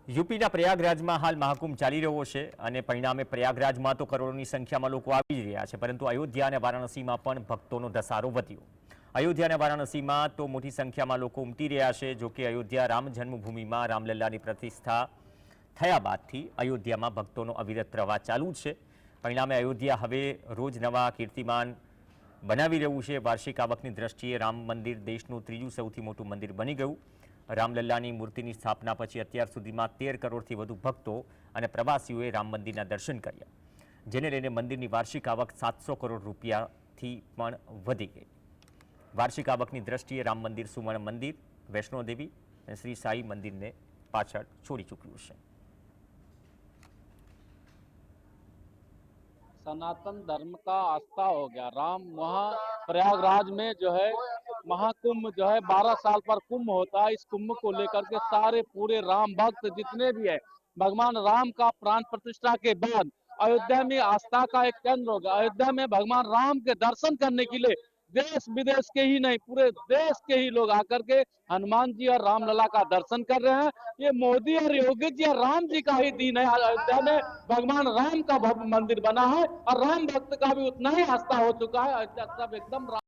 યુપીના પ્રયાગરાજમાં હાલ મહાકુંભ ચાલી રહ્યો છે અને પરિણામે પ્રયાગરાજમાં તો કરોડોની સંખ્યામાં લોકો આવી જ રહ્યા છે, પરંતુ અયોધ્યા અને વારાણસીમાં પણ ભક્તોનો ધસારો વધ્યો। અયોધ્યા અને વારાણસીમાં તો મોટી સંખ્યામાં લોકો ઉમટી રહ્યા છે। જો કે અયોધ્યા રામ જન્મભૂમિમાં રામલલ્લાની પ્રતિષ્ઠા થયા બાદથી અયોધ્યામાં ભક્તોનો અવિરત પ્રવાહ ચાલુ છે। પરિણામે અયોધ્યા હવે રોજ નવા કીર્તિમાન બનાવી રહ્યું છે। વાર્ષિક આવકની દ્રષ્ટિએ રામ મંદિર દેશનું ત્રીજું સૌથી મોટું મંદિર બની ગયું। રામલલ્લાની મૂર્તિની સ્થાપના પછી અત્યાર સુધીમાં 13 કરોડથી વધુ ભક્તો અને પ્રવાસીઓએ રામ મંદિરના દર્શન કર્યા, જેને લઈને મંદિરની વાર્ષિક આવક 700 કરોડ રૂપિયાથી પણ વધી ગઈ। વાર્ષિક આવકની દ્રષ્ટિએ રામ મંદિર, સુવર્ણ મંદિર, વૈષ્ણોદેવી અને શ્રી સાઈ મંદિરને પાછળ છોડી ચૂક્યું છે। सनातन धर्म का आस्था हो गया। राम वहाँ प्रयागराज में जो है महाकुंभ जो है 12 साल पर कुंभ होता है। इस कुंभ को लेकर के सारे पूरे राम भक्त जितने भी है, भगवान राम का प्राण प्रतिष्ठा के बाद अयोध्या में आस्था का एक केंद्र हो गया। अयोध्या में भगवान राम के दर्शन करने के लिए देश विदेश के ही नहीं, पूरे देश के ही लोग आकर के हनुमान जी और रामलला का दर्शन कर रहे हैं। ये मोदी और योगी जी और राम जी का ही दिन है। अयोध्या में भगवान राम का भव्य मंदिर बना है और राम भक्त का भी उतना ही आस्था हो चुका है। अयोध्या सब एकदम